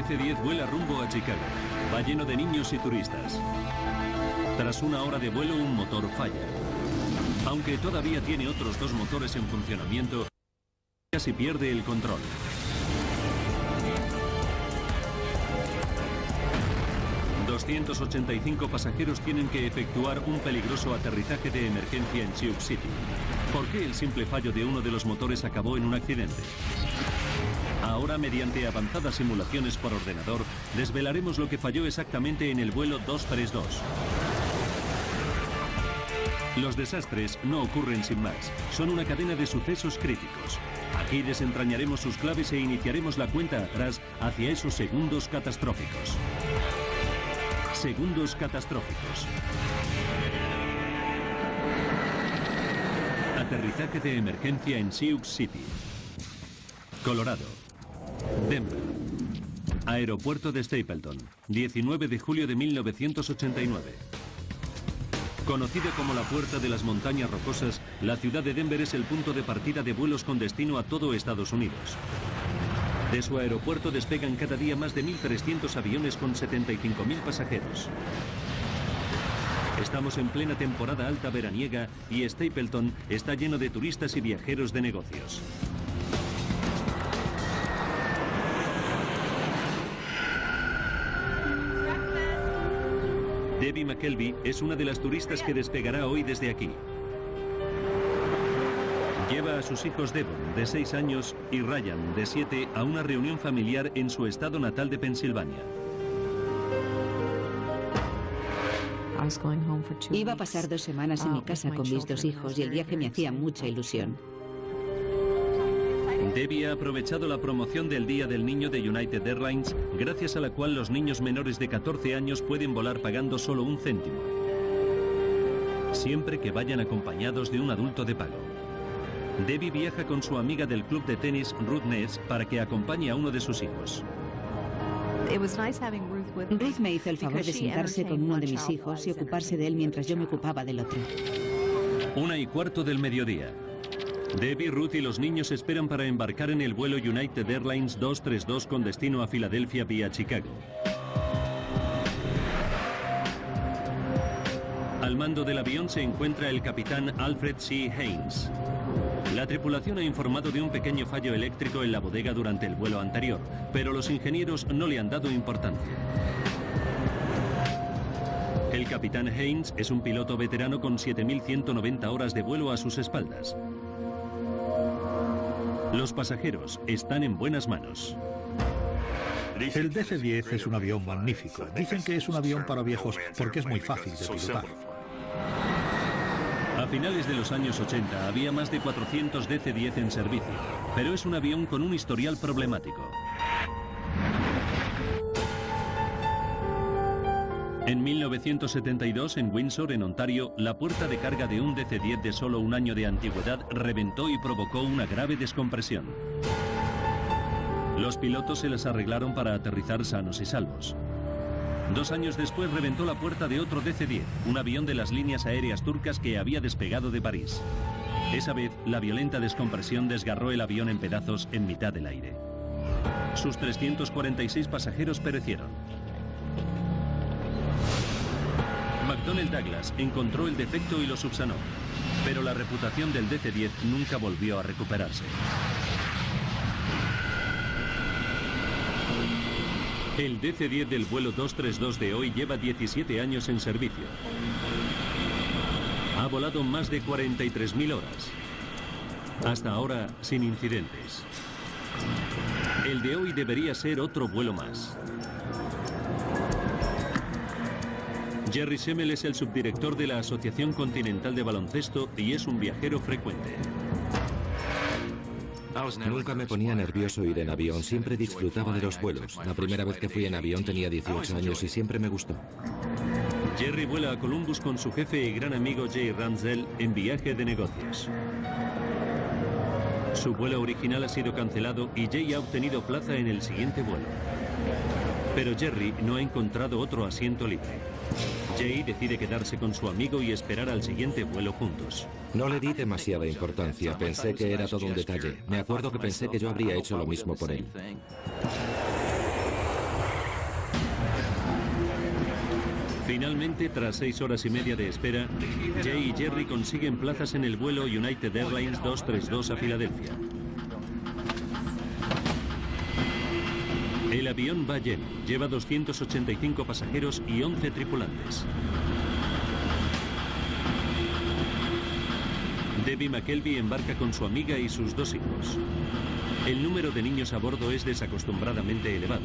DC-10 vuela rumbo a Chicago. Va lleno de niños y turistas. Tras una hora de vuelo, un motor falla. Aunque todavía tiene otros dos motores en funcionamiento, casi pierde el control. ...285 pasajeros tienen que efectuar un peligroso aterrizaje de emergencia en Sioux City. ¿Por qué el simple fallo de uno de los motores acabó en un accidente? Ahora, mediante avanzadas simulaciones por ordenador, desvelaremos lo que falló exactamente en el vuelo 232. Los desastres no ocurren sin más. Son una cadena de sucesos críticos. Aquí desentrañaremos sus claves e iniciaremos la cuenta atrás hacia esos segundos catastróficos. Segundos catastróficos. Aterrizaje de emergencia en Sioux City, Colorado. Denver. Aeropuerto de Stapleton, 19 de julio de 1989. Conocida como la Puerta de las Montañas Rocosas, la ciudad de Denver es el punto de partida de vuelos con destino a todo Estados Unidos. De su aeropuerto despegan cada día más de 1.300 aviones con 75.000 pasajeros. Estamos en plena temporada alta veraniega y Stapleton está lleno de turistas y viajeros de negocios. Debbie McKelvey es una de las turistas que despegará hoy desde aquí. Lleva a sus hijos Devon, de 6 años, y Ryan, de 7, a una reunión familiar en su estado natal de Pensilvania. Iba a pasar 2 semanas en mi casa con mis 2 hijos y el viaje me hacía mucha ilusión. Debbie ha aprovechado la promoción del Día del Niño de United Airlines, gracias a la cual los niños menores de 14 años pueden volar pagando solo 1 céntimo, siempre que vayan acompañados de un adulto de pago. Debbie viaja con su amiga del club de tenis, Ruth Ness, para que acompañe a uno de sus hijos. Ruth me hizo el favor de sentarse con uno de mis hijos y ocuparse de él mientras yo me ocupaba del otro. 1:15 del mediodía. Debbie, Ruth y los niños esperan para embarcar en el vuelo United Airlines 232 con destino a Filadelfia vía Chicago. Al mando del avión se encuentra el capitán Alfred C. Haynes. La tripulación ha informado de un pequeño fallo eléctrico en la bodega durante el vuelo anterior, pero los ingenieros no le han dado importancia. El capitán Haynes es un piloto veterano con 7.190 horas de vuelo a sus espaldas. Los pasajeros están en buenas manos. El DC-10 es un avión magnífico. Dicen que es un avión para viejos porque es muy fácil de pilotar. A finales de los años 80 había más de 400 DC-10 en servicio, pero es un avión con un historial problemático. En 1972, en Windsor, en Ontario, la puerta de carga de un DC-10 de solo 1 año de antigüedad reventó y provocó una grave descompresión. Los pilotos se las arreglaron para aterrizar sanos y salvos. 2 años después reventó la puerta de otro DC-10, un avión de las líneas aéreas turcas que había despegado de París. Esa vez, la violenta descompresión desgarró el avión en pedazos en mitad del aire. Sus 346 pasajeros perecieron. McDonnell Douglas encontró el defecto y lo subsanó, pero la reputación del DC-10 nunca volvió a recuperarse. El DC-10 del vuelo 232 de hoy lleva 17 años en servicio. Ha volado más de 43.000 horas. Hasta ahora, sin incidentes. El de hoy debería ser otro vuelo más. Jerry Semmel es el subdirector de la Asociación Continental de Baloncesto y es un viajero frecuente. Nunca me ponía nervioso ir en avión, siempre disfrutaba de los vuelos. La primera vez que fui en avión tenía 18 años y siempre me gustó. Jerry vuela a Columbus con su jefe y gran amigo Jay Ramsdell en viaje de negocios. Su vuelo original ha sido cancelado y Jay ha obtenido plaza en el siguiente vuelo. Pero Jerry no ha encontrado otro asiento libre. Jay decide quedarse con su amigo y esperar al siguiente vuelo juntos. No le di demasiada importancia, pensé que era todo un detalle. Me acuerdo que pensé que yo habría hecho lo mismo por él. Finalmente, tras 6 horas y media de espera, Jay y Jerry consiguen plazas en el vuelo United Airlines 232 a Filadelfia. El avión va lleno, lleva 285 pasajeros y 11 tripulantes. Debbie McKelvey embarca con su amiga y sus 2 hijos. El número de niños a bordo es desacostumbradamente elevado,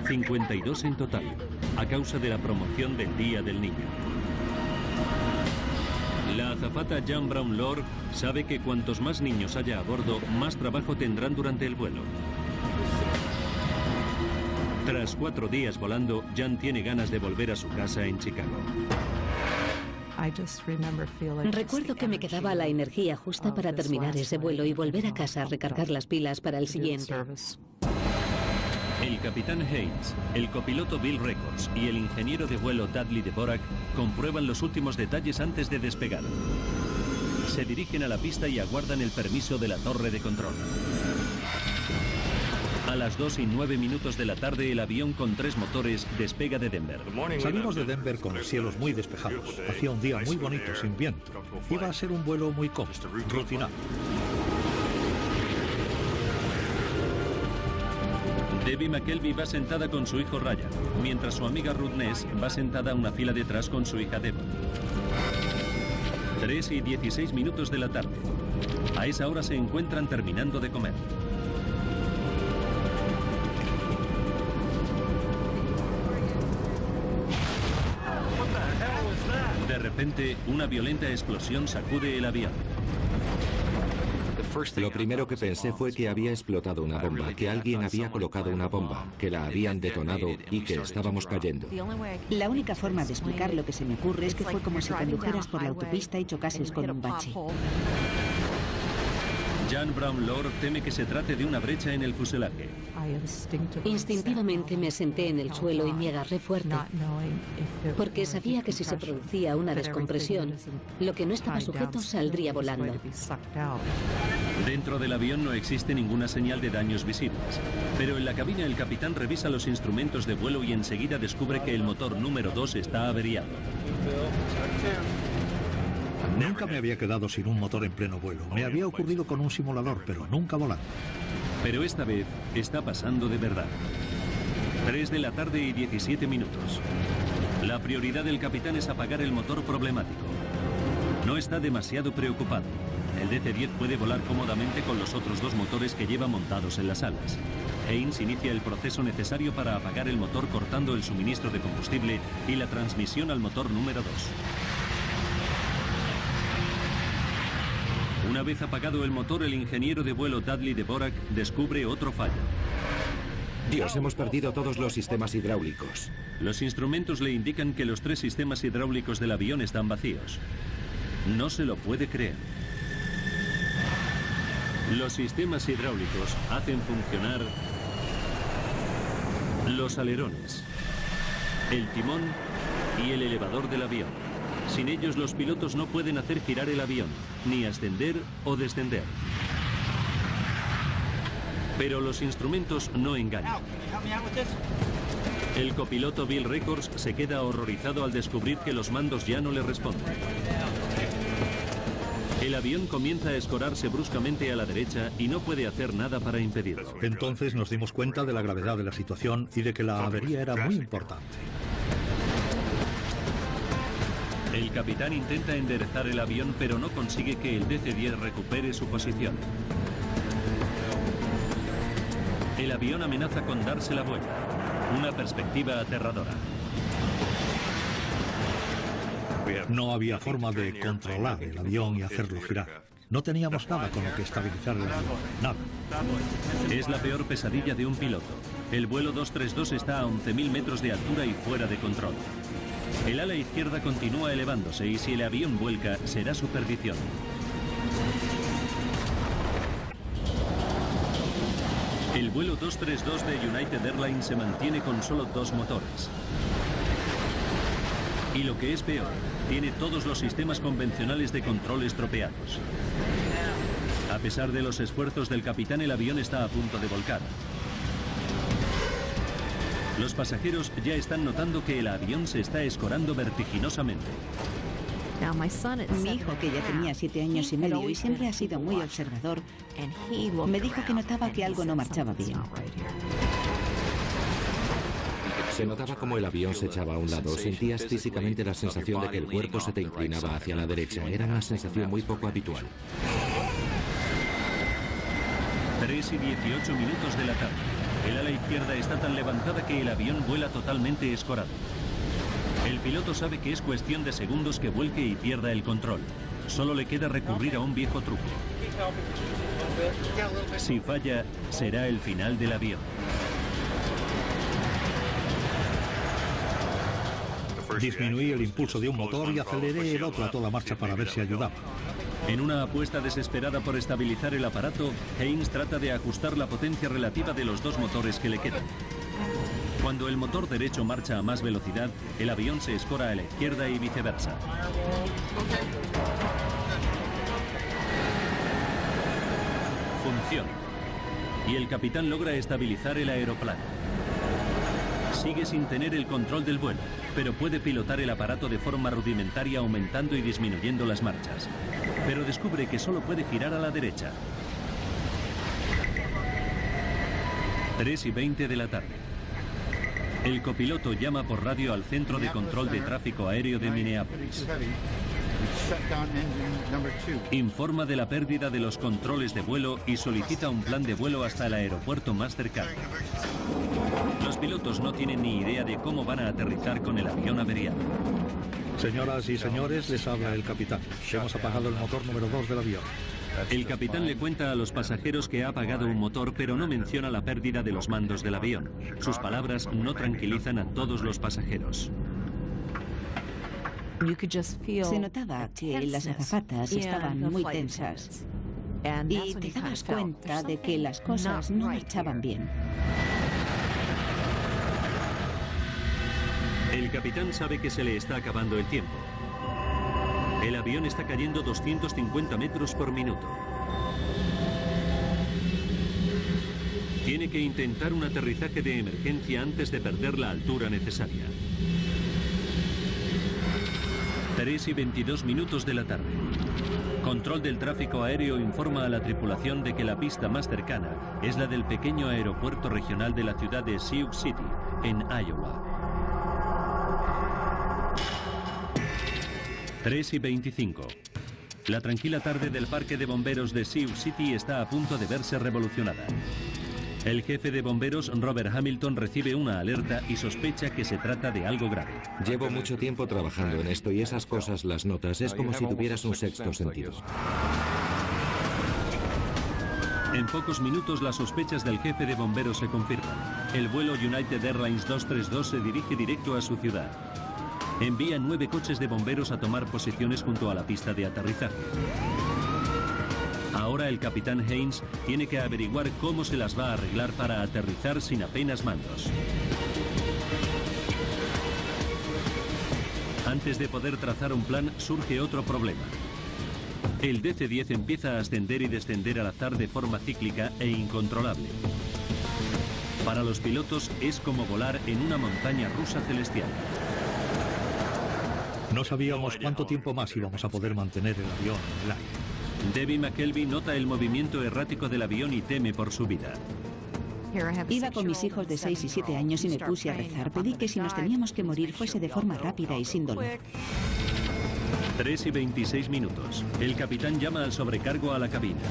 52 en total, a causa de la promoción del Día del Niño. La azafata Jan Brown Lord sabe que cuantos más niños haya a bordo, más trabajo tendrán durante el vuelo. Tras 4 días volando, Jan tiene ganas de volver a su casa en Chicago. Recuerdo que me quedaba la energía justa para terminar ese vuelo y volver a casa a recargar las pilas para el siguiente. El capitán Haynes, el copiloto Bill Records y el ingeniero de vuelo Dudley Dvorak comprueban los últimos detalles antes de despegar. Se dirigen a la pista y aguardan el permiso de la torre de control. A las 2:09 de la tarde, el avión con 3 motores despega de Denver. Salimos de Denver con los cielos muy despejados. Hacía un día muy bonito, sin viento. Iba a ser un vuelo muy cómodo, rutinario. Debbie McKelvey va sentada con su hijo Ryan, mientras su amiga Ruth Ness va sentada a una fila detrás con su hija Devon. 3:16 de la tarde. A esa hora se encuentran terminando de comer. De repente, una violenta explosión sacude el avión. Lo primero que pensé fue que había explotado una bomba, que alguien había colocado una bomba, que la habían detonado y que estábamos cayendo. La única forma de explicar lo que se me ocurre es que fue como si condujeras por la autopista y chocases con un bache. Jan Brown Lord teme que se trate de una brecha en el fuselaje. Instintivamente me senté en el suelo y me agarré fuerte, porque sabía que si se producía una descompresión, lo que no estaba sujeto saldría volando. Dentro del avión no existe ninguna señal de daños visibles, pero en la cabina el capitán revisa los instrumentos de vuelo y enseguida descubre que el motor número 2 está averiado. Nunca me había quedado sin un motor en pleno vuelo. Me había ocurrido con un simulador, pero nunca volando. Pero esta vez está pasando de verdad. 3:17 p.m. La prioridad del capitán es apagar el motor problemático. No está demasiado preocupado. El DC-10 puede volar cómodamente con los otros 2 motores que lleva montados en las alas. Haynes inicia el proceso necesario para apagar el motor cortando el suministro de combustible y la transmisión al motor número 2. Una vez apagado el motor, el ingeniero de vuelo Dudley Dvorak descubre otro fallo. Dios, hemos perdido todos los sistemas hidráulicos. Los instrumentos le indican que los 3 sistemas hidráulicos del avión están vacíos. No se lo puede creer. Los sistemas hidráulicos hacen funcionar los alerones, el timón y el elevador del avión. Sin ellos, los pilotos no pueden hacer girar el avión, ni ascender o descender. Pero los instrumentos no engañan. El copiloto Bill Records se queda horrorizado al descubrir que los mandos ya no le responden. El avión comienza a escorarse bruscamente a la derecha y no puede hacer nada para impedirlo. Entonces nos dimos cuenta de la gravedad de la situación y de que la avería era muy importante. El capitán intenta enderezar el avión, pero no consigue que el DC-10 recupere su posición. El avión amenaza con darse la vuelta. Una perspectiva aterradora. No había forma de controlar el avión y hacerlo girar. No teníamos nada con lo que estabilizar el avión. Nada. Es la peor pesadilla de un piloto. El vuelo 232 está a 11.000 metros de altura y fuera de control. El ala izquierda continúa elevándose y si el avión vuelca, será su perdición. El vuelo 232 de United Airlines se mantiene con solo 2 motores. Y lo que es peor, tiene todos los sistemas convencionales de control estropeados. A pesar de los esfuerzos del capitán, el avión está a punto de volcar. Los pasajeros ya están notando que el avión se está escorando vertiginosamente. Mi hijo, que ya tenía 7 años y medio y siempre ha sido muy observador, me dijo que notaba que algo no marchaba bien. Se notaba como el avión se echaba a un lado. Sentías físicamente la sensación de que el cuerpo se te inclinaba hacia la derecha. Era una sensación muy poco habitual. 3:18 de la tarde. El ala izquierda está tan levantada que el avión vuela totalmente escorado. El piloto sabe que es cuestión de segundos que vuelque y pierda el control. Solo le queda recurrir a un viejo truco. Si falla, será el final del avión. Disminuí el impulso de un motor y aceleré el otro a toda marcha para ver si ayudaba. En una apuesta desesperada por estabilizar el aparato, Haynes trata de ajustar la potencia relativa de los dos motores que le quedan. Cuando el motor derecho marcha a más velocidad, el avión se escora a la izquierda y viceversa. Funciona. Y el capitán logra estabilizar el aeroplano. Sigue sin tener el control del vuelo, pero puede pilotar el aparato de forma rudimentaria aumentando y disminuyendo las marchas. Pero descubre que solo puede girar a la derecha. 3:20 de la tarde. El copiloto llama por radio al Centro de Control de Tráfico Aéreo de Minneapolis. Informa de la pérdida de los controles de vuelo y solicita un plan de vuelo hasta el aeropuerto más cercano. Los pilotos no tienen ni idea de cómo van a aterrizar con el avión averiado. Señoras y señores, les habla el capitán. Hemos apagado el motor número 2 del avión. El capitán le cuenta a los pasajeros que ha apagado un motor, pero no menciona la pérdida de los mandos del avión. Sus palabras no tranquilizan a todos los pasajeros. Se notaba que las azafatas estaban muy tensas y te dabas cuenta de que las cosas no marchaban bien. El capitán sabe que se le está acabando el tiempo. El avión está cayendo 250 metros por minuto. Tiene que intentar un aterrizaje de emergencia antes de perder la altura necesaria. 3:22 de la tarde. Control del tráfico aéreo informa a la tripulación de que la pista más cercana es la del pequeño aeropuerto regional de la ciudad de Sioux City, en Iowa. 3:25. La tranquila tarde del parque de bomberos de Sioux City está a punto de verse revolucionada. El jefe de bomberos, Robert Hamilton, recibe una alerta y sospecha que se trata de algo grave. Llevo mucho tiempo trabajando en esto y esas cosas las notas. Es como si tuvieras un sexto sentido. En pocos minutos las sospechas del jefe de bomberos se confirman. El vuelo United Airlines 232 se dirige directo a su ciudad. Envía 9 coches de bomberos a tomar posiciones junto a la pista de aterrizaje. Ahora el capitán Haynes tiene que averiguar cómo se las va a arreglar para aterrizar sin apenas mandos. Antes de poder trazar un plan, surge otro problema. El DC-10 empieza a ascender y descender al azar de forma cíclica e incontrolable. Para los pilotos es como volar en una montaña rusa celestial. No sabíamos cuánto tiempo más íbamos a poder mantener el avión en el aire. Debbie McKelvey nota el movimiento errático del avión y teme por su vida. Iba con mis hijos de 6 y 7 años y me puse a rezar. Pedí que si nos teníamos que morir fuese de forma rápida y sin dolor. 3:26. El capitán llama al sobrecargo a la cabina.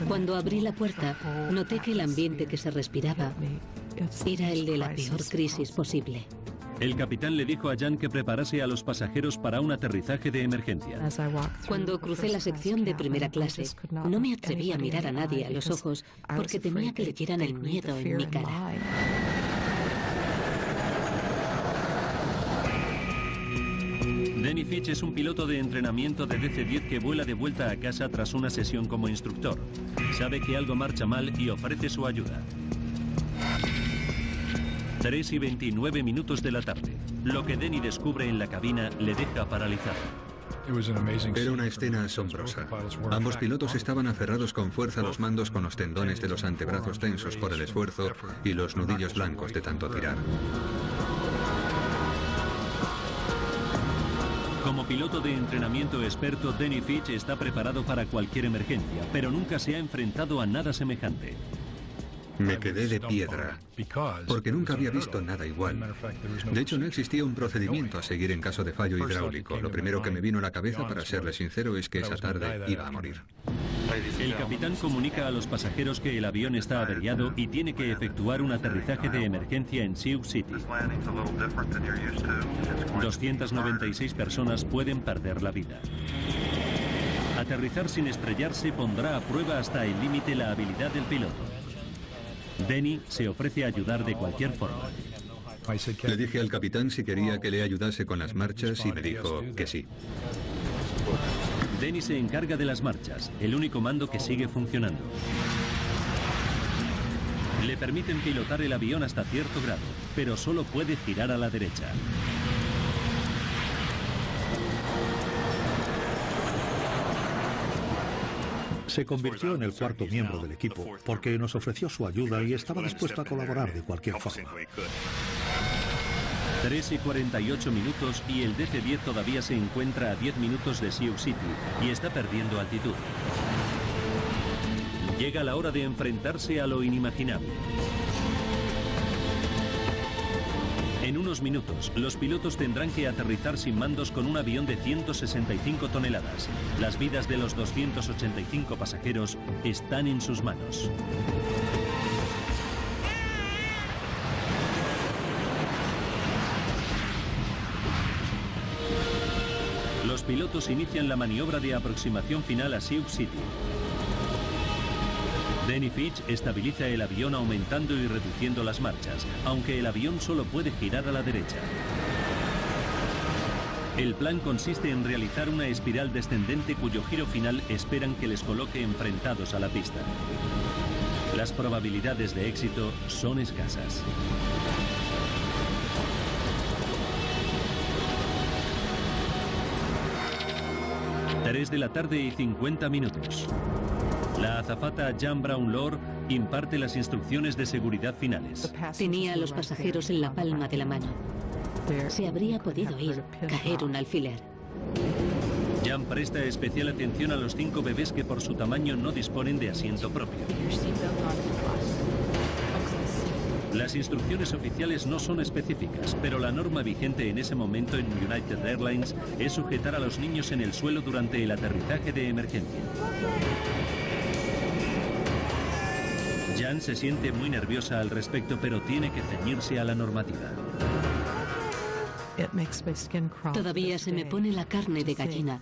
Cuando abrí la puerta, noté que el ambiente que se respiraba era el de la peor crisis posible. El capitán le dijo a Jan que preparase a los pasajeros para un aterrizaje de emergencia. Cuando crucé la sección de primera clase, no me atreví a mirar a nadie a los ojos porque temía que leyeran el miedo en mi cara. Denny Fitch es un piloto de entrenamiento de DC-10 que vuela de vuelta a casa tras una sesión como instructor. Sabe que algo marcha mal y ofrece su ayuda. 3:29 de la tarde. Lo que Denny descubre en la cabina le deja paralizado. Era una escena asombrosa. Ambos pilotos estaban aferrados con fuerza a los mandos con los tendones de los antebrazos tensos por el esfuerzo y los nudillos blancos de tanto tirar. Como piloto de entrenamiento experto, Denny Fitch está preparado para cualquier emergencia, pero nunca se ha enfrentado a nada semejante. Me quedé de piedra, porque nunca había visto nada igual. De hecho, no existía un procedimiento a seguir en caso de fallo hidráulico. Lo primero que me vino a la cabeza, para serle sincero, es que esa tarde iba a morir. El capitán comunica a los pasajeros que el avión está averiado y tiene que efectuar un aterrizaje de emergencia en Sioux City. 296 personas pueden perder la vida. Aterrizar sin estrellarse pondrá a prueba hasta el límite la habilidad del piloto. Denny se ofrece a ayudar de cualquier forma. Le dije al capitán si quería que le ayudase con las marchas y me dijo que sí. Denny se encarga de las marchas, el único mando que sigue funcionando. Le permiten pilotar el avión hasta cierto grado, pero solo puede girar a la derecha. Se convirtió en el cuarto miembro del equipo porque nos ofreció su ayuda y estaba dispuesto a colaborar de cualquier forma. 3 y 48 minutos y el DC-10 todavía se encuentra a 10 minutos de Sioux City y está perdiendo altitud. Llega la hora de enfrentarse a lo inimaginable. En unos minutos, los pilotos tendrán que aterrizar sin mandos con un avión de 165 toneladas. Las vidas de los 285 pasajeros están en sus manos. Los pilotos inician la maniobra de aproximación final a Sioux City. Denny Fitch estabiliza el avión aumentando y reduciendo las marchas, aunque el avión solo puede girar a la derecha. El plan consiste en realizar una espiral descendente cuyo giro final esperan que les coloque enfrentados a la pista. Las probabilidades de éxito son escasas. Tres de la tarde y 50 minutos. La azafata Jan Brown-Lord imparte las instrucciones de seguridad finales. Tenía a los pasajeros en la palma de la mano. Se habría podido caer un alfiler. Jan presta especial atención a los 5 bebés que por su tamaño no disponen de asiento propio. Las instrucciones oficiales no son específicas, pero la norma vigente en ese momento en United Airlines es sujetar a los niños en el suelo durante el aterrizaje de emergencia. Jan se siente muy nerviosa al respecto, pero tiene que ceñirse a la normativa. Todavía se me pone la carne de gallina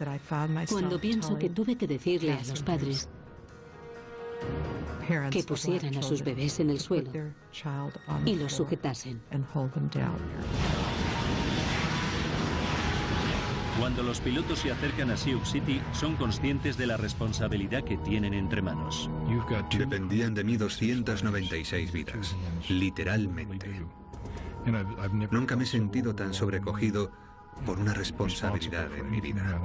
cuando pienso que tuve que decirle a los padres que pusieran a sus bebés en el suelo y los sujetasen. Cuando los pilotos se acercan a Sioux City, son conscientes de la responsabilidad que tienen entre manos. Dependían de mí 296 vidas, literalmente. Nunca me he sentido tan sobrecogido por una responsabilidad en mi vida.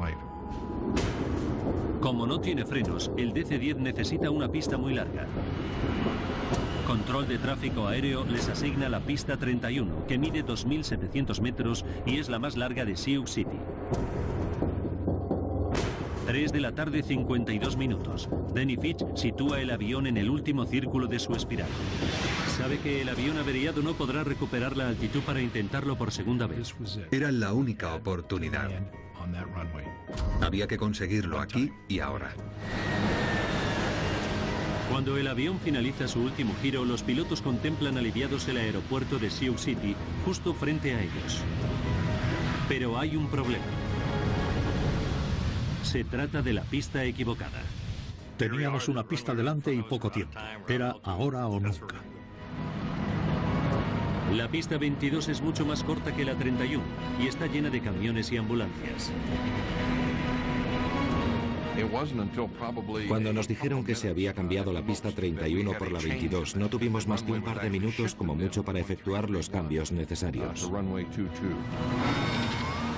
Como no tiene frenos, el DC-10 necesita una pista muy larga. Control de tráfico aéreo les asigna la pista 31, que mide 2.700 metros y es la más larga de Sioux City. 3 de la tarde, 52 minutos. Denny Fitch sitúa el avión en el último círculo de su espiral. Sabe que el avión averiado no podrá recuperar la altitud para intentarlo por segunda vez. Era la única oportunidad. Había que conseguirlo aquí y ahora. Cuando el avión finaliza su último giro, los pilotos contemplan aliviados el aeropuerto de Sioux City, justo frente a ellos. Pero hay un problema. Se trata de la pista equivocada. Teníamos una pista delante y poco tiempo. Era ahora o nunca. La pista 22 es mucho más corta que la 31 y está llena de camiones y ambulancias. Cuando nos dijeron que se había cambiado la pista 31 por la 22, no tuvimos más que un par de minutos como mucho para efectuar los cambios necesarios.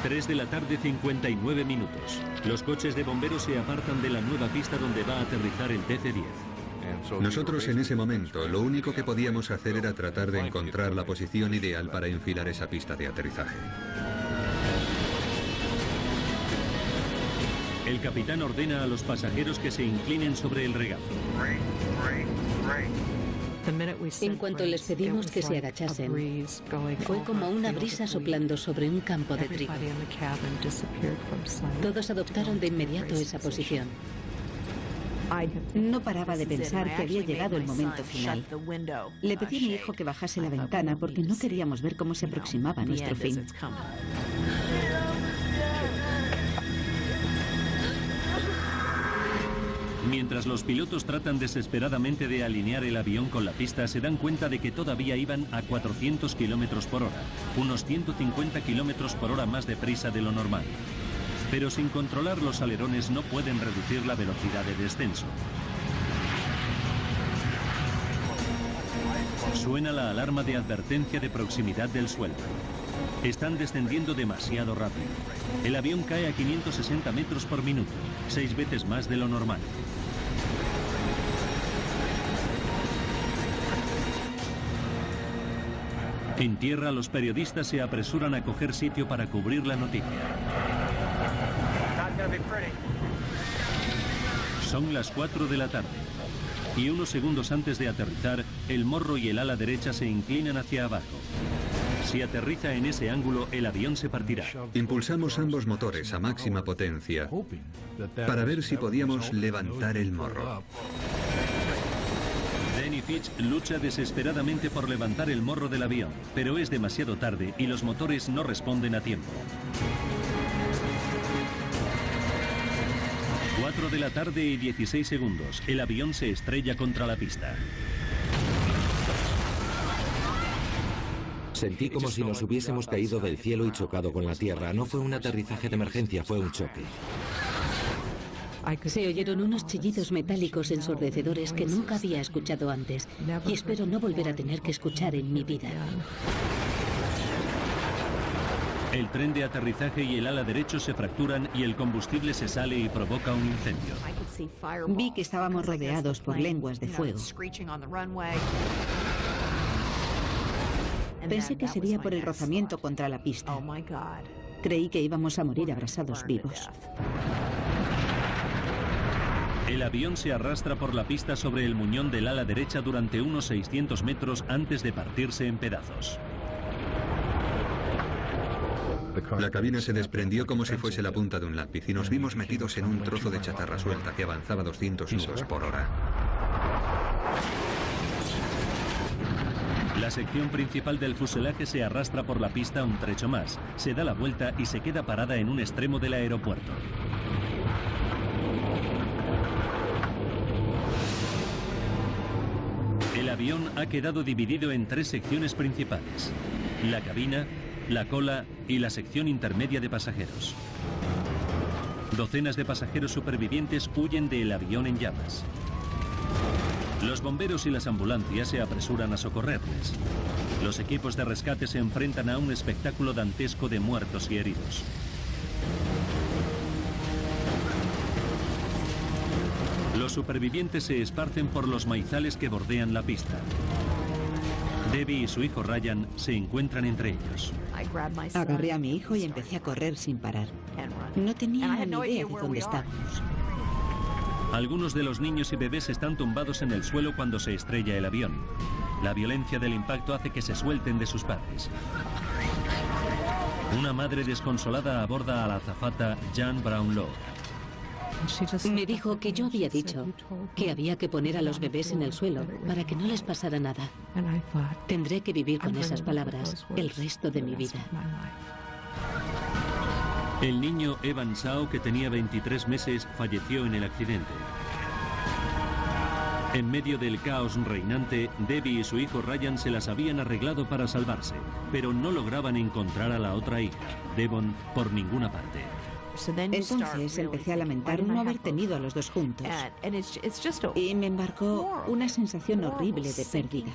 3 de la tarde, 59 minutos. Los coches de bomberos se apartan de la nueva pista donde va a aterrizar el DC-10. Nosotros en ese momento lo único que podíamos hacer era tratar de encontrar la posición ideal para enfilar esa pista de aterrizaje. El capitán ordena a los pasajeros que se inclinen sobre el regazo. En cuanto les pedimos que se agachasen, fue como una brisa soplando sobre un campo de trigo. Todos adoptaron de inmediato esa posición. No paraba de pensar que había llegado el momento final. Le pedí a mi hijo que bajase la ventana porque no queríamos ver cómo se aproximaba nuestro fin. Mientras los pilotos tratan desesperadamente de alinear el avión con la pista, se dan cuenta de que todavía iban a 400 kilómetros por hora, unos 150 kilómetros por hora más deprisa de lo normal. Pero sin controlar los alerones no pueden reducir la velocidad de descenso. Suena la alarma de advertencia de proximidad del suelo. Están descendiendo demasiado rápido. El avión cae a 560 metros por minuto, 6 veces más de lo normal. En tierra, los periodistas se apresuran a coger sitio para cubrir la noticia. Son las 4 de la tarde. Y unos segundos antes de aterrizar, el morro y el ala derecha se inclinan hacia abajo. Si aterriza en ese ángulo, el avión se partirá. Impulsamos ambos motores a máxima potencia para ver si podíamos levantar el morro. Danny Fitch lucha desesperadamente por levantar el morro del avión, pero es demasiado tarde y los motores no responden a tiempo. 4 de la tarde y 16 segundos. El avión se estrella contra la pista. Sentí como si nos hubiésemos caído del cielo y chocado con la tierra. No fue un aterrizaje de emergencia, fue un choque. Se oyeron unos chillidos metálicos ensordecedores que nunca había escuchado antes y espero no volver a tener que escuchar en mi vida. El tren de aterrizaje y el ala derecho se fracturan y el combustible se sale y provoca un incendio. Vi que estábamos rodeados por lenguas de fuego. Pensé que sería por el rozamiento contra la pista. Creí que íbamos a morir abrasados vivos. El avión se arrastra por la pista sobre el muñón del ala derecha durante unos 600 metros antes de partirse en pedazos. La cabina se desprendió como si fuese la punta de un lápiz y nos vimos metidos en un trozo de chatarra suelta que avanzaba a 200 nudos por hora. La sección principal del fuselaje se arrastra por la pista un trecho más, se da la vuelta y se queda parada en un extremo del aeropuerto. El avión ha quedado dividido en 3 secciones principales: la cabina, la cola y la sección intermedia de pasajeros. Docenas de pasajeros supervivientes huyen del avión en llamas. Los bomberos y las ambulancias se apresuran a socorrerles. Los equipos de rescate se enfrentan a un espectáculo dantesco de muertos y heridos. Los supervivientes se esparcen por los maizales que bordean la pista. Debbie y su hijo Ryan se encuentran entre ellos. Agarré a mi hijo y empecé a correr sin parar. No tenía ni idea de dónde estábamos. Algunos de los niños y bebés están tumbados en el suelo cuando se estrella el avión. La violencia del impacto hace que se suelten de sus padres. Una madre desconsolada aborda a la azafata Jan Brownlow. Me dijo que yo había dicho que había que poner a los bebés en el suelo para que no les pasara nada. Tendré que vivir con esas palabras el resto de mi vida. El niño Evan Shao, que tenía 23 meses, falleció en el accidente. En medio del caos reinante, Debbie y su hijo Ryan se las habían arreglado para salvarse, pero no lograban encontrar a la otra hija, Devon, por ninguna parte. Entonces empecé a lamentar no haber tenido a los dos juntos. Y me embarcó una sensación horrible de pérdida.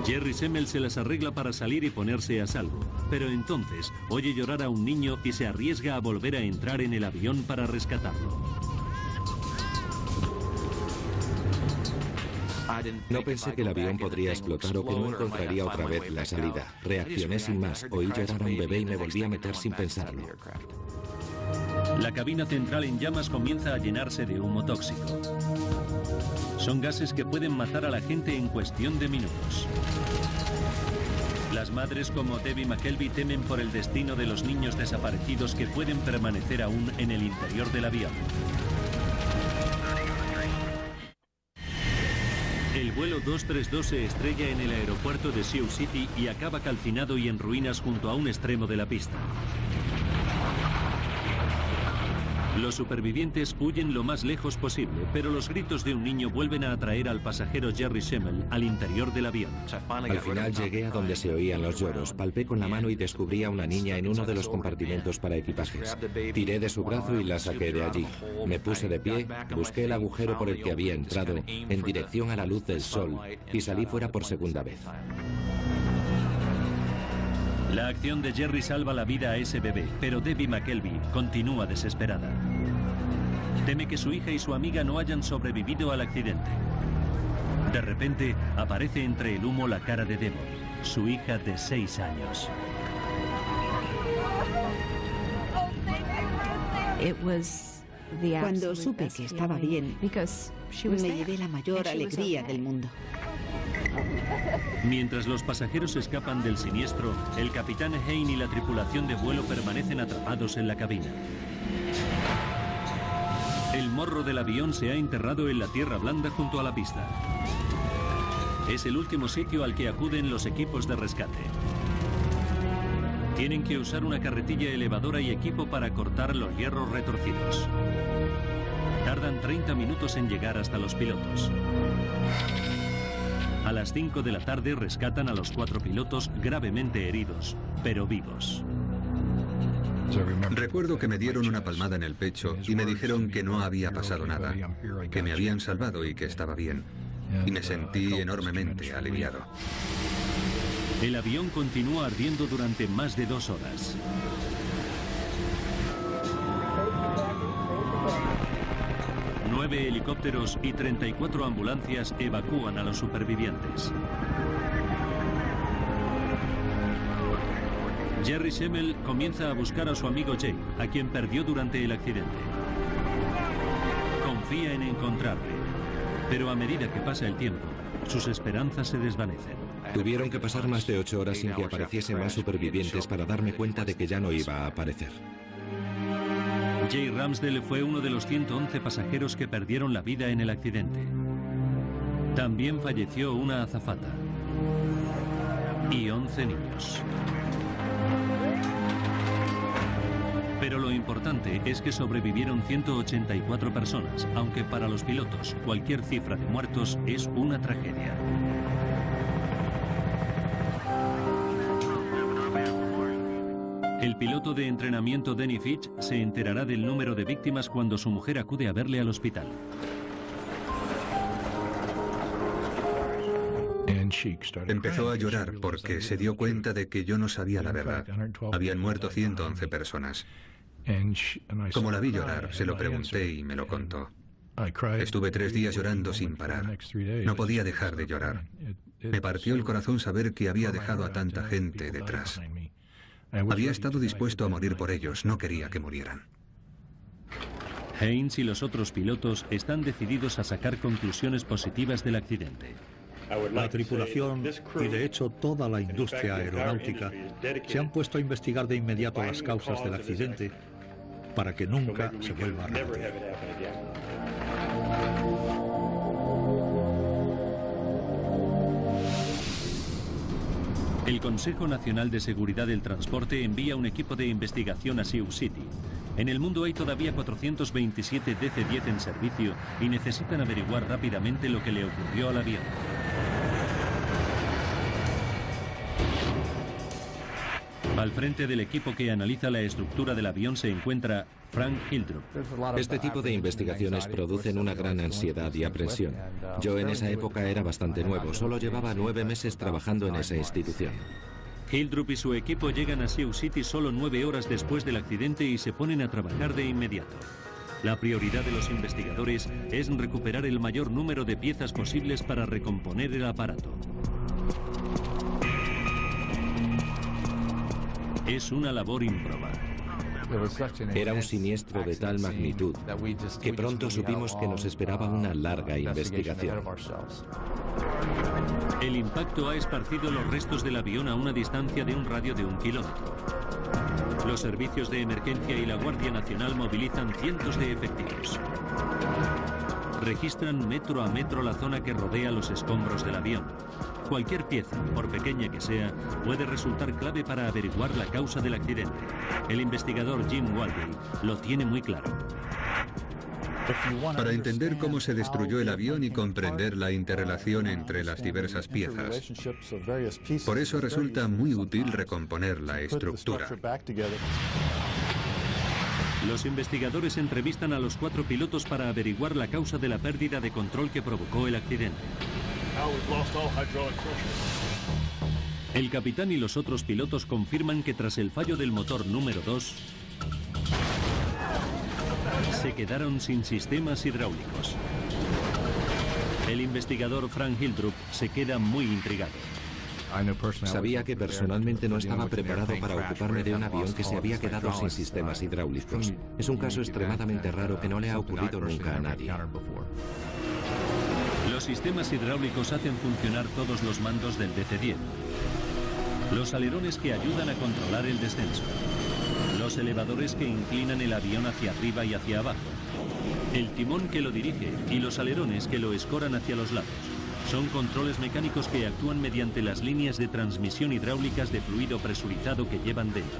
Jerry Semmel se las arregla para salir y ponerse a salvo, pero entonces oye llorar a un niño y se arriesga a volver a entrar en el avión para rescatarlo. No pensé que el avión podría explotar o que no encontraría otra vez la salida. Reaccioné sin más, oí llorar a un bebé y me volví a meter sin pensarlo. La cabina central en llamas comienza a llenarse de humo tóxico. Son gases que pueden matar a la gente en cuestión de minutos. Las madres como Debbie McKelvey temen por el destino de los niños desaparecidos que pueden permanecer aún en el interior del avión. El vuelo 232 se estrella en el aeropuerto de Sioux City y acaba calcinado y en ruinas junto a un extremo de la pista. Los supervivientes huyen lo más lejos posible, pero los gritos de un niño vuelven a atraer al pasajero Jerry Semmel al interior del avión. Al final llegué a donde se oían los lloros, palpé con la mano y descubrí a una niña en uno de los compartimentos para equipajes. Tiré de su brazo y la saqué de allí. Me puse de pie, busqué el agujero por el que había entrado, en dirección a la luz del sol, y salí fuera por segunda vez. La acción de Jerry salva la vida a ese bebé, pero Debbie McKelvey continúa desesperada. Teme que su hija y su amiga no hayan sobrevivido al accidente. De repente, aparece entre el humo la cara de Devon, su hija de 6 años. Cuando supe que estaba bien, me llevé la mayor alegría del mundo. Mientras los pasajeros escapan del siniestro, el capitán Hein y la tripulación de vuelo permanecen atrapados en la cabina. El morro del avión se ha enterrado en la tierra blanda junto a la pista. Es el último sitio al que acuden los equipos de rescate. Tienen que usar una carretilla elevadora y equipo para cortar los hierros retorcidos. Tardan 30 minutos en llegar hasta los pilotos. A las 5 de la tarde rescatan a los 4 pilotos gravemente heridos, pero vivos. Recuerdo que me dieron una palmada en el pecho y me dijeron que no había pasado nada, que me habían salvado y que estaba bien. Y me sentí enormemente aliviado. El avión continúa ardiendo durante más de 2 horas. Nueve helicópteros y 34 ambulancias evacúan a los supervivientes. Jerry Semmel comienza a buscar a su amigo Jay, a quien perdió durante el accidente. Confía en encontrarle, pero a medida que pasa el tiempo, sus esperanzas se desvanecen. Tuvieron que pasar más de 8 horas sin que apareciesen más supervivientes para darme cuenta de que ya no iba a aparecer. Jay Ramsdell fue uno de los 111 pasajeros que perdieron la vida en el accidente. También falleció una azafata y 11 niños. Pero lo importante es que sobrevivieron 184 personas, aunque para los pilotos cualquier cifra de muertos es una tragedia. El piloto de entrenamiento Denny Fitch se enterará del número de víctimas cuando su mujer acude a verle al hospital. Empezó a llorar porque se dio cuenta de que yo no sabía la verdad. Habían muerto 111 personas. Como la vi llorar, se lo pregunté y me lo contó. Estuve 3 días llorando sin parar. No podía dejar de llorar. Me partió el corazón saber que había dejado a tanta gente detrás. Había estado dispuesto a morir por ellos, no quería que murieran. Haynes y los otros pilotos están decididos a sacar conclusiones positivas del accidente. La tripulación y de hecho toda la industria aeronáutica se han puesto a investigar de inmediato las causas del accidente para que nunca se vuelva a repetir. El Consejo Nacional de Seguridad del Transporte envía un equipo de investigación a Sioux City. En el mundo hay todavía 427 DC-10 en servicio y necesitan averiguar rápidamente lo que le ocurrió al avión. Al frente del equipo que analiza la estructura del avión se encuentra Frank Hildrup. Este tipo de investigaciones producen una gran ansiedad y aprensión. Yo en esa época era bastante nuevo, solo llevaba 9 meses trabajando en esa institución. Hildrup y su equipo llegan a Sioux City solo 9 horas después del accidente y se ponen a trabajar de inmediato. La prioridad de los investigadores es recuperar el mayor número de piezas posibles para recomponer el aparato. Es una labor ímproba. Era un siniestro de tal magnitud que pronto supimos que nos esperaba una larga investigación. El impacto ha esparcido los restos del avión a una distancia de un radio de 1 kilómetro. Los servicios de emergencia y la Guardia Nacional movilizan cientos de efectivos. Registran metro a metro la zona que rodea los escombros del avión. Cualquier pieza, por pequeña que sea, puede resultar clave para averiguar la causa del accidente. El investigador Jim Waldey lo tiene muy claro. Para entender cómo se destruyó el avión y comprender la interrelación entre las diversas piezas. Por eso resulta muy útil recomponer la estructura. Los investigadores entrevistan a los 4 pilotos para averiguar la causa de la pérdida de control que provocó el accidente. El capitán y los otros pilotos confirman que tras el fallo del motor número 2, se quedaron sin sistemas hidráulicos. El investigador Frank Hildrup se queda muy intrigado. Sabía que personalmente no estaba preparado para ocuparme de un avión que se había quedado sin sistemas hidráulicos. Es un caso extremadamente raro que no le ha ocurrido nunca a nadie. Los sistemas hidráulicos hacen funcionar todos los mandos del DC-10. Los alerones que ayudan a controlar el descenso. Los elevadores que inclinan el avión hacia arriba y hacia abajo. El timón que lo dirige y los alerones que lo escoran hacia los lados. Son controles mecánicos que actúan mediante las líneas de transmisión hidráulicas de fluido presurizado que llevan dentro.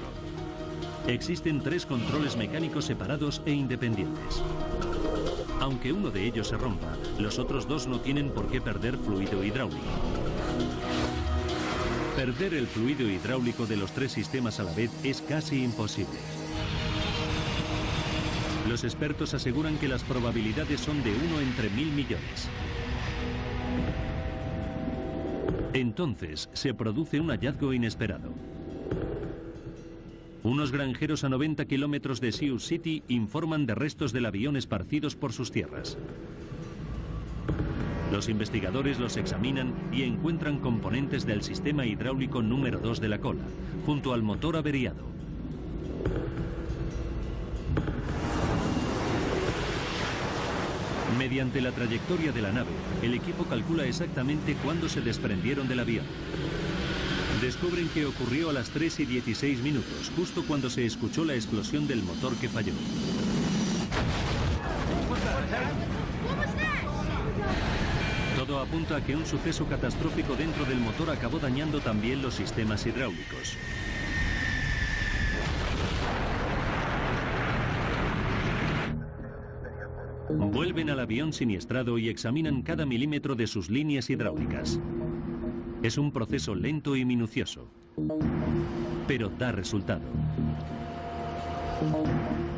Existen 3 controles mecánicos separados e independientes. Aunque uno de ellos se rompa, los otros 2 no tienen por qué perder fluido hidráulico. Perder el fluido hidráulico de los 3 sistemas a la vez es casi imposible. Los expertos aseguran que las probabilidades son de 1 entre 1000 millones. Entonces se produce un hallazgo inesperado. Unos granjeros a 90 kilómetros de Sioux City informan de restos del avión esparcidos por sus tierras. Los investigadores los examinan y encuentran componentes del sistema hidráulico número 2 de la cola, junto al motor averiado. Mediante la trayectoria de la nave, el equipo calcula exactamente cuándo se desprendieron del avión. Descubren que ocurrió a las 3:16 minutos, justo cuando se escuchó la explosión del motor que falló. Todo apunta a que un suceso catastrófico dentro del motor acabó dañando también los sistemas hidráulicos. Vuelven al avión siniestrado y examinan cada milímetro de sus líneas hidráulicas. Es un proceso lento y minucioso, pero da resultado.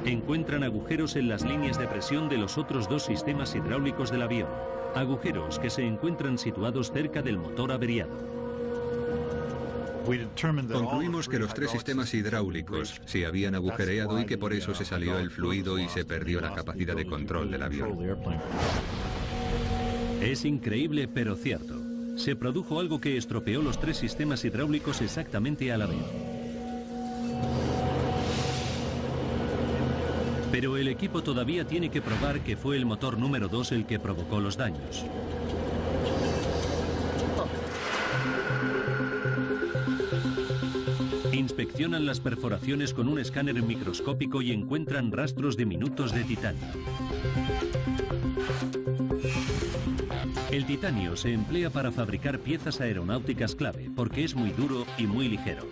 Encuentran agujeros en las líneas de presión de los otros 2 sistemas hidráulicos del avión. Agujeros que se encuentran situados cerca del motor averiado. Concluimos que los 3 sistemas hidráulicos se habían agujereado y que por eso se salió el fluido y se perdió la capacidad de control del avión. Es increíble, pero cierto. Se produjo algo que estropeó los 3 sistemas hidráulicos exactamente a la vez. Pero el equipo todavía tiene que probar que fue el motor número 2 el que provocó los daños. Inspeccionan las perforaciones con un escáner microscópico y encuentran rastros diminutos de titanio. El titanio se emplea para fabricar piezas aeronáuticas clave porque es muy duro y muy ligero.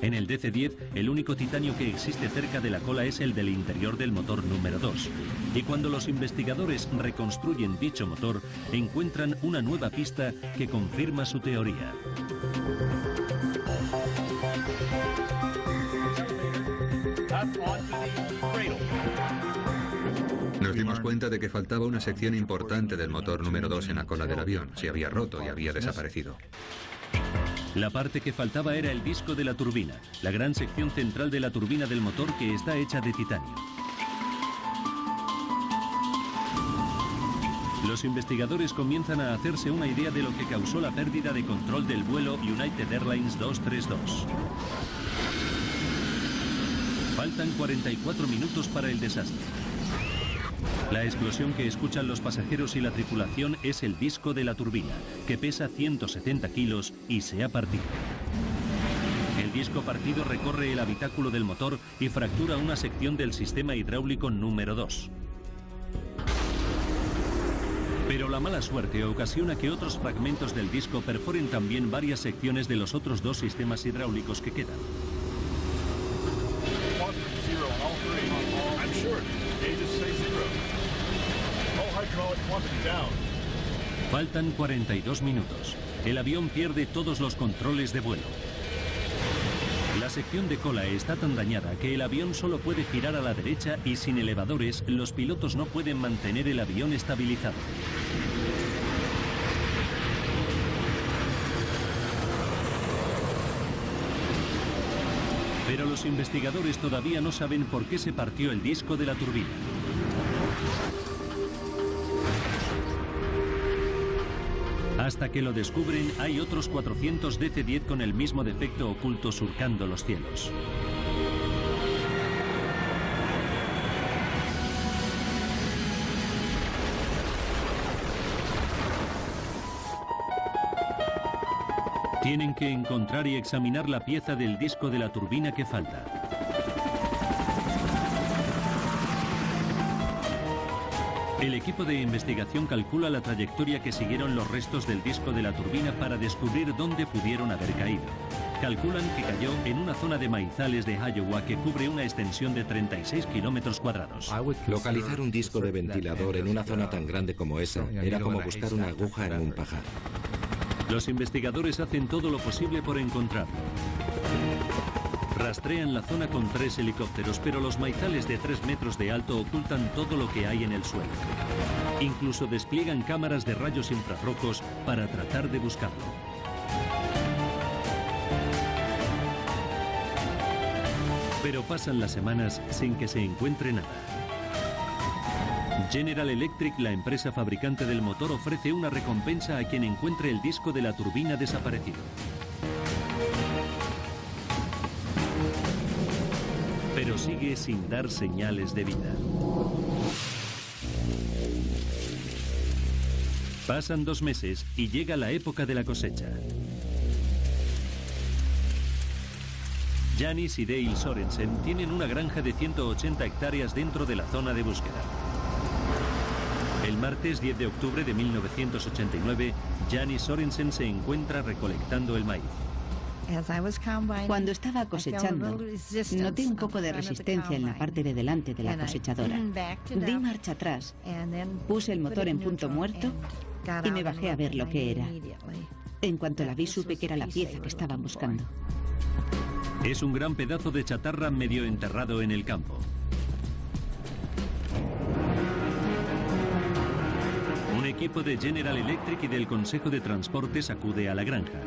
En el DC-10, el único titanio que existe cerca de la cola es el del interior del motor número 2. Y cuando los investigadores reconstruyen dicho motor, encuentran una nueva pista que confirma su teoría. Nos dimos cuenta de que faltaba una sección importante del motor número 2 en la cola del avión. Se había roto y había desaparecido. La parte que faltaba era el disco de la turbina, la gran sección central de la turbina del motor que está hecha de titanio. Los investigadores comienzan a hacerse una idea de lo que causó la pérdida de control del vuelo United Airlines 232. Faltan 44 minutos para el desastre. La explosión que escuchan los pasajeros y la tripulación es el disco de la turbina, que pesa 170 kilos y se ha partido. El disco partido recorre el habitáculo del motor y fractura una sección del sistema hidráulico número 2. Pero la mala suerte ocasiona que otros fragmentos del disco perforen también varias secciones de los otros dos sistemas hidráulicos que quedan. Faltan 42 minutos. El avión pierde todos los controles de vuelo. La sección de cola está tan dañada que el avión solo puede girar a la derecha y sin elevadores los pilotos no pueden mantener el avión estabilizado. Pero los investigadores todavía no saben por qué se partió el disco de la turbina. Hasta que lo descubren, hay otros 400 DC-10 con el mismo defecto oculto surcando los cielos. Tienen que encontrar y examinar la pieza del disco de la turbina que falta. El equipo de investigación calcula la trayectoria que siguieron los restos del disco de la turbina para descubrir dónde pudieron haber caído. Calculan que cayó en una zona de maizales de Iowa que cubre una extensión de 36 kilómetros cuadrados. Localizar un disco de ventilador en una zona tan grande como esa era como buscar una aguja en un pajar. Los investigadores hacen todo lo posible por encontrarlo. Rastrean la zona con 3 helicópteros, pero los maizales de 3 metros de alto ocultan todo lo que hay en el suelo. Incluso despliegan cámaras de rayos infrarrojos para tratar de buscarlo. Pero pasan las semanas sin que se encuentre nada. General Electric, la empresa fabricante del motor, ofrece una recompensa a quien encuentre el disco de la turbina desaparecido. Pero sigue sin dar señales de vida. Pasan 2 meses y llega la época de la cosecha. Janis y Dale Sorensen tienen una granja de 180 hectáreas dentro de la zona de búsqueda. El martes 10 de octubre de 1989, Janis Sorensen se encuentra recolectando el maíz. Cuando estaba cosechando, noté un poco de resistencia en la parte de delante de la cosechadora. Di marcha atrás, puse el motor en punto muerto y me bajé a ver lo que era. En cuanto la vi, supe que era la pieza que estaban buscando. Es un gran pedazo de chatarra medio enterrado en el campo. Un equipo de General Electric y del Consejo de Transportes acude a la granja.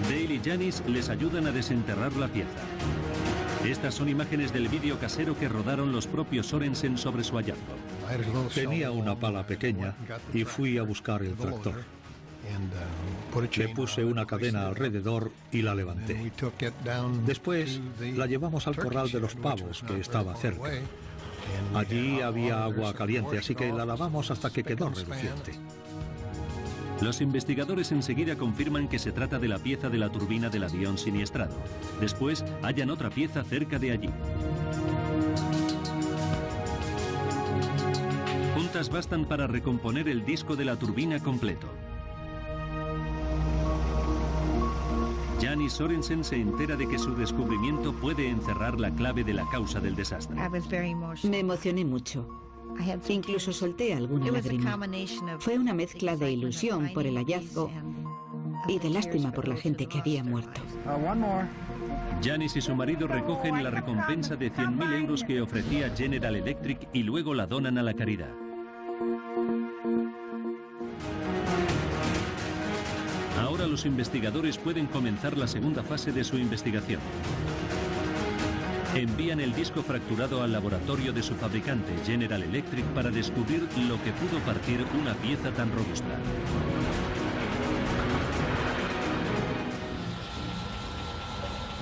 Dale y Janis les ayudan a desenterrar la pieza. Estas son imágenes del vídeo casero que rodaron los propios Sorensen sobre su hallazgo. Tenía una pala pequeña y fui a buscar el tractor. Le puse una cadena alrededor y la levanté. Después la llevamos al corral de los pavos, que estaba cerca. Allí había agua caliente, así que la lavamos hasta que quedó reluciente. Los investigadores enseguida confirman que se trata de la pieza de la turbina del avión siniestrado. Después hallan otra pieza cerca de allí. Juntas bastan para recomponer el disco de la turbina completo. Janis Sorensen se entera de que su descubrimiento puede encerrar la clave de la causa del desastre. Me emocioné mucho. Incluso solté alguna lágrima. Fue una mezcla de ilusión por el hallazgo y de lástima por la gente que había muerto. Janice y su marido recogen la recompensa de 100.000 euros que ofrecía General Electric y luego la donan a la caridad. Ahora los investigadores pueden comenzar la segunda fase de su investigación. Envían el disco fracturado al laboratorio de su fabricante, General Electric, para descubrir lo que pudo partir una pieza tan robusta.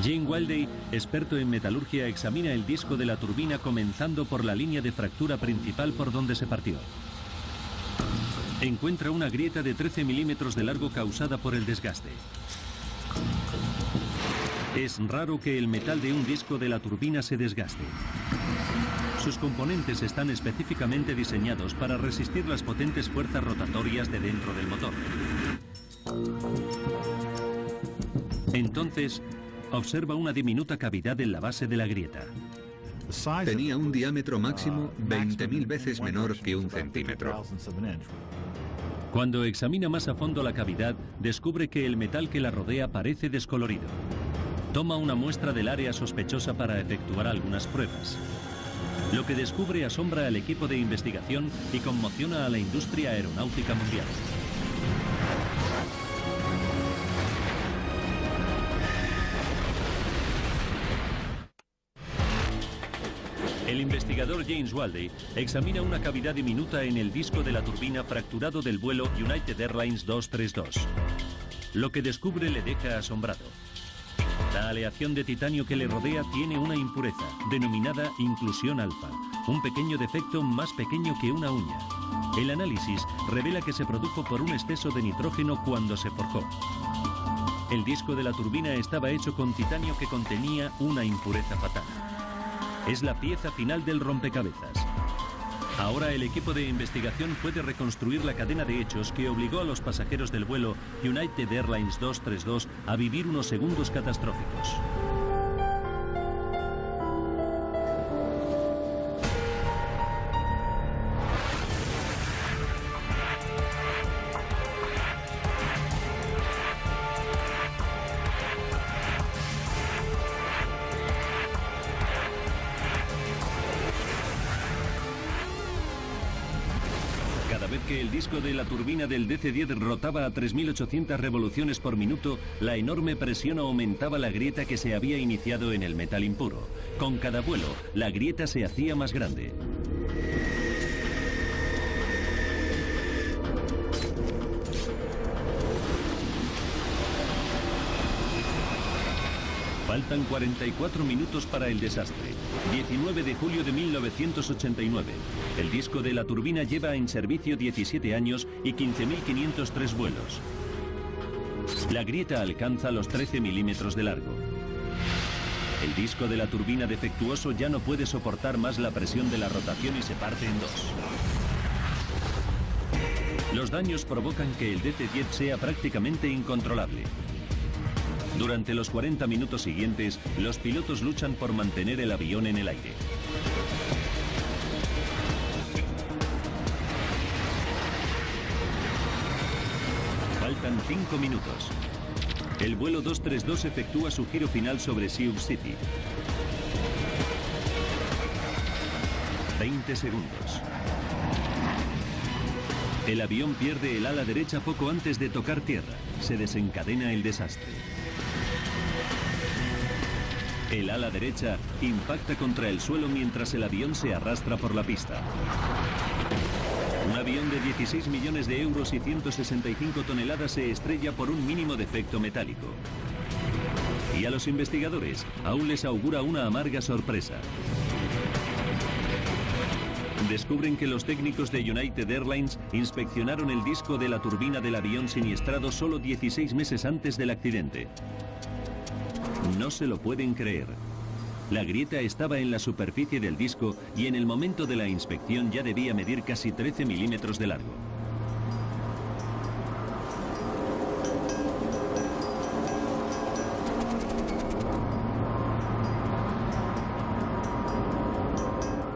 Gene Wildey, experto en metalurgia, examina el disco de la turbina comenzando por la línea de fractura principal por donde se partió. Encuentra una grieta de 13 milímetros de largo causada por el desgaste. Es raro que el metal de un disco de la turbina se desgaste. Sus componentes están específicamente diseñados para resistir las potentes fuerzas rotatorias de dentro del motor. Entonces, observa una diminuta cavidad en la base de la grieta. Tenía un diámetro máximo 20.000 veces menor que 1 centímetro. Cuando examina más a fondo la cavidad, descubre que el metal que la rodea parece descolorido. Toma una muestra del área sospechosa para efectuar algunas pruebas. Lo que descubre asombra al equipo de investigación y conmociona a la industria aeronáutica mundial. El investigador James Wildey examina una cavidad diminuta en el disco de la turbina fracturado del vuelo United Airlines 232. Lo que descubre le deja asombrado. La aleación de titanio que le rodea tiene una impureza, denominada inclusión alfa, un pequeño defecto más pequeño que una uña. El análisis revela que se produjo por un exceso de nitrógeno cuando se forjó. El disco de la turbina estaba hecho con titanio que contenía una impureza fatal. Es la pieza final del rompecabezas. Ahora el equipo de investigación puede reconstruir la cadena de hechos que obligó a los pasajeros del vuelo United Airlines 232 a vivir unos segundos catastróficos. Que el disco de la turbina del DC-10 rotaba a 3.800 revoluciones por minuto, la enorme presión aumentaba la grieta que se había iniciado en el metal impuro. Con cada vuelo, la grieta se hacía más grande. Faltan 44 minutos para el desastre. 19 de julio de 1989. El disco de la turbina lleva en servicio 17 años y 15.503 vuelos. La grieta alcanza los 13 milímetros de largo. El disco de la turbina defectuoso ya no puede soportar más la presión de la rotación y se parte en dos. Los daños provocan que el DC-10 sea prácticamente incontrolable. Durante los 40 minutos siguientes, los pilotos luchan por mantener el avión en el aire. Faltan 5 minutos. El vuelo 232 efectúa su giro final sobre Sioux City. 20 segundos. El avión pierde el ala derecha poco antes de tocar tierra. Se desencadena el desastre. El ala derecha impacta contra el suelo mientras el avión se arrastra por la pista. Un avión de 16 millones de euros y 165 toneladas se estrella por un mínimo defecto metálico. Y a los investigadores aún les augura una amarga sorpresa. Descubren que los técnicos de United Airlines inspeccionaron el disco de la turbina del avión siniestrado solo 16 meses antes del accidente. No se lo pueden creer. La grieta estaba en la superficie del disco y en el momento de la inspección ya debía medir casi 13 milímetros de largo.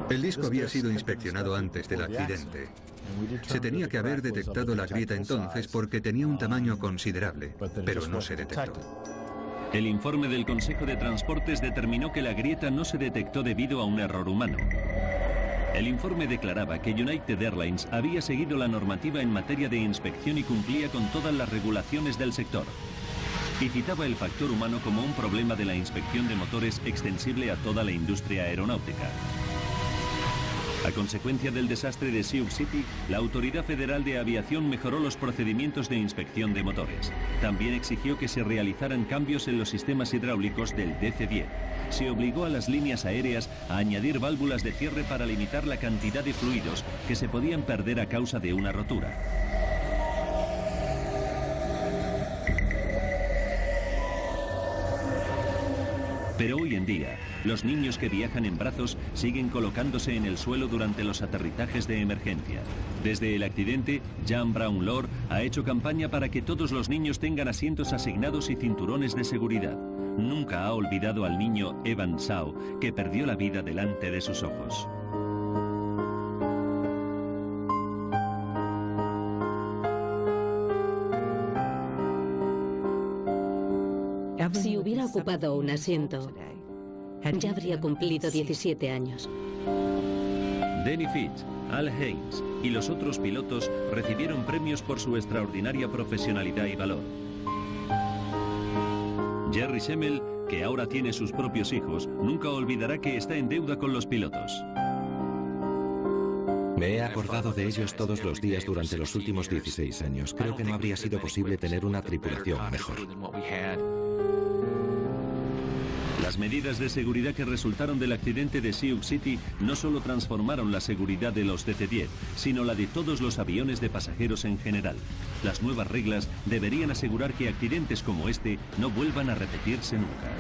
El disco había sido inspeccionado antes del accidente. Se tenía que haber detectado la grieta entonces porque tenía un tamaño considerable, pero no se detectó. El informe del Consejo de Transportes determinó que la grieta no se detectó debido a un error humano. El informe declaraba que United Airlines había seguido la normativa en materia de inspección y cumplía con todas las regulaciones del sector. Y citaba el factor humano como un problema de la inspección de motores extensible a toda la industria aeronáutica. A consecuencia del desastre de Sioux City, la Autoridad Federal de Aviación mejoró los procedimientos de inspección de motores. También exigió que se realizaran cambios en los sistemas hidráulicos del DC-10. Se obligó a las líneas aéreas a añadir válvulas de cierre para limitar la cantidad de fluidos que se podían perder a causa de una rotura. Pero hoy en día, los niños que viajan en brazos siguen colocándose en el suelo durante los aterrizajes de emergencia. Desde el accidente, Jan Brown Lord ha hecho campaña para que todos los niños tengan asientos asignados y cinturones de seguridad. Nunca ha olvidado al niño Evan Shaw, que perdió la vida delante de sus ojos. Si hubiera ocupado un asiento, ya habría cumplido 17 años. Denny Fitch, Al Haynes y los otros pilotos recibieron premios por su extraordinaria profesionalidad y valor. Jerry Schemmel, que ahora tiene sus propios hijos, nunca olvidará que está en deuda con los pilotos. Me he acordado de ellos todos los días durante los últimos 16 años. Creo que no habría sido posible tener una tripulación mejor. Las medidas de seguridad que resultaron del accidente de Sioux City no solo transformaron la seguridad de los DC-10, sino la de todos los aviones de pasajeros en general. Las nuevas reglas deberían asegurar que accidentes como este no vuelvan a repetirse nunca.